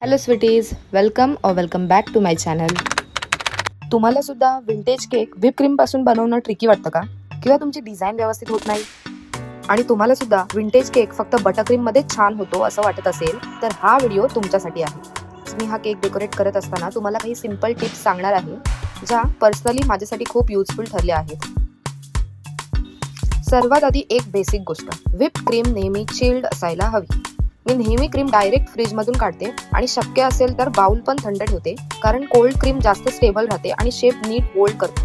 Hello sweeties, welcome back to my channel. तुम्हाला सुद्धा vintage cake whip cream पासून बनवणं ट्रिकी वाटतं का? किंवा तुमची डिझाईन व्यवस्थित होत नाही आणि तुम्हाला सुद्धा विंटेज केक फक्त बटर क्रीम मध्ये छान होतो असं वाटत असेल तर हा व्हिडिओ तुमच्यासाठी आहे. मी हा केक डेकोरेट करत असताना तुम्हाला काही सिंपल टिप्स सांगणार आहे ज्या पर्सनली माझ्यासाठी खूप युजफुल ठरल्या आहेत. सर्वात आधी एक बेसिक गोष्ट, व्हिप क्रीम नेहमी चिल्ड असायला हवी. मी नेहमी क्रीम डायरेक्ट फ्रीजमधून काढते आणि शक्य असेल तर बाउल पण थंड ठेवते, कारण कोल्ड क्रीम जास्त स्टेबल राहते आणि शेप नीट होल्ड करते.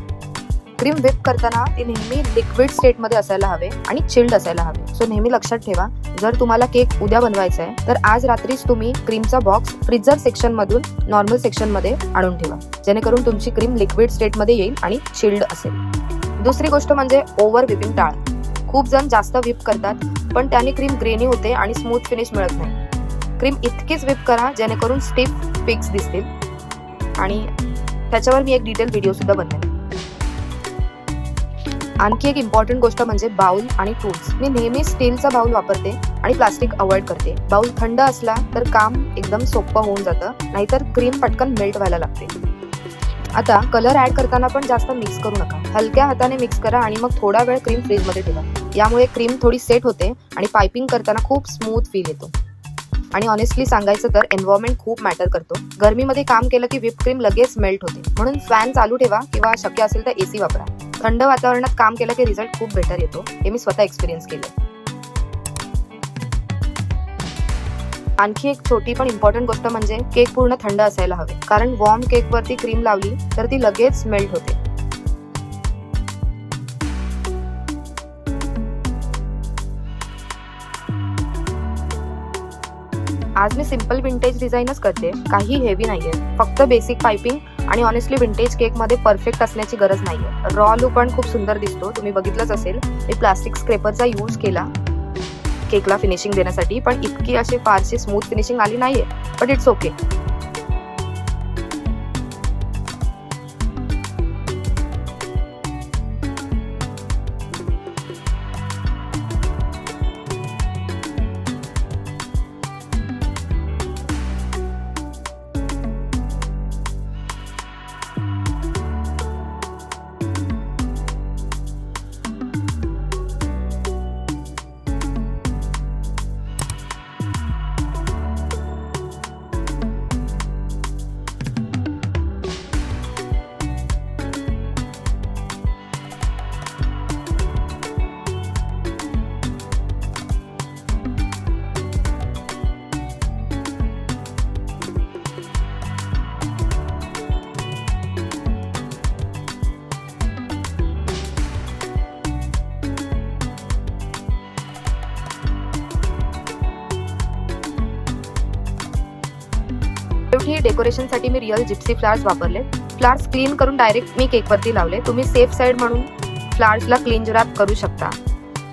क्रीम व्हिप करताना ती नेहमी लिक्विड स्टेटमध्ये असायला हवे आणि चिल्ड असायला हवे. सो नेहमी लक्षात ठेवा, जर तुम्हाला केक उद्या बनवायचा आहे तर आज रात्रीच तुम्ही क्रीमचा बॉक्स फ्रीजर सेक्शन मधून नॉर्मल सेक्शन मध्ये आणून ठेवा, जेणेकरून तुमची क्रीम लिक्विड स्टेटमध्ये येईल आणि चिल्ड असेल. दुसरी गोष्ट म्हणजे ओव्हर व्हिपिंग टाळा. खूप जण जास्त व्हिप करतात, पण त्याने क्रीम ग्रेनी होते आणि स्मूथ फिनिश मिळत नाही. क्रीम इतकीच व्हिप करा जेणेकरून स्टिफ पिक्स दिसतील, आणि त्याच्यावर मी एक डिटेल व्हिडिओ सुद्धा बनवेन. आणखी एक इम्पॉर्टंट गोष्ट म्हणजे बाउल आणि टूल्स. मी नेहमी स्टीलचा बाउल वापरते आणि प्लास्टिक अवॉइड करते. बाउल थंड असला तर काम एकदम सोपं होऊन जातं, नाहीतर क्रीम पटकन मेल्ट व्हायला लागते. आता कलर ऍड करताना पण जास्त मिक्स करू नका. हलक्या हाताने मिक्स करा आणि मग थोडा वेळ क्रीम फ्रीजमध्ये ठेवा. यामुळे क्रीम थोडी सेट होते आणि पायपिंग करताना खूप स्मूथ फील येतो. आणि ऑनेस्टली सांगायचं तर एन्व्हायरमेंट खूप मॅटर करतो. गरमीमध्ये काम केलं की व्हिप क्रीम लगेच मेल्ट होते, म्हणून फॅन चालू ठेवा किंवा शक्य असेल तर एसी वापरा. थंड वातावरणात काम केलं की रिझल्ट खूप बेटर येतो. हे मी स्वतः एक्सपिरियन्स केलं. आणखी एक छोटी पण इम्पॉर्टंट गोष्ट म्हणजे केक पूर्ण थंड असायला हवे, कारण वॉर्म केक वरती क्रीम लावली तर ती लगेच मेल्ट होते. आज मी सिंपल विंटेज डिझाईनच करते, काही हेवी नाहीये, फक्त बेसिक पायपिंग. आणि ऑनेस्टली विंटेज केक मध्ये परफेक्ट असण्याची गरज नाहीये. रॉ लुक पण खूप सुंदर दिसतो. तुम्ही बघितलंच असेल, मी प्लास्टिक स्क्रेपरचा यूज केला केकला फिनिशिंग देण्यासाठी, पण इतकी अशी फारशी स्मूथ फिनिशिंग आली नाहीये, बट इट्स ओके. शेवटी डेकोरेशनसाठी मी रिअल जिप्सी फ्लावर्स वापरले. फ्लावर्स क्लीन करून डायरेक्ट मी केकवरती लावले. तुम्ही सेफ साईड म्हणून फ्लावर्सला क्लीन रॅप करू शकता.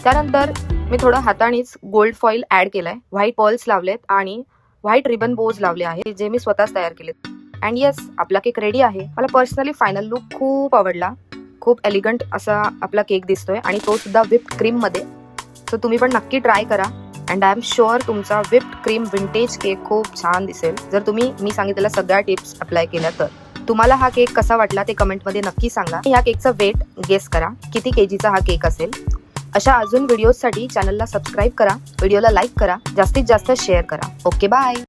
त्यानंतर मी थोडं हातानेच गोल्ड फॉईल ऍड केलाय, व्हाईट पर्ल्स लावलेत आणि व्हाईट रिबन बोज लावले आहेत, जे मी स्वतःच तयार केलेत. अँड येस, आपला केक रेडी आहे. मला पर्सनली फायनल लुक खूप आवडला. खूप एलिगंट असा आपला केक दिसतोय आणि तो सुद्धा व्हिप क्रीम मध्ये. सो तुम्ही पण नक्की ट्राय करा. अँड आय एम शुअर तुमचा व्हिप्ड क्रीम विंटेज केक खूप छान दिसेल, जर तुम्ही मी सांगितलेल्या सगळ्या टिप्स अप्लाय केल्या तर. तुम्हाला हा केक कसा वाटला ते कमेंटमध्ये नक्की सांगा. या केकचा वेट गेस करा, किती केजीचा हा केक असेल. अशा अजून व्हिडिओसाठी चॅनलला सबस्क्राईब करा, व्हिडिओला लाईक करा, जास्तीत जास्त शेअर करा. Okay, bye.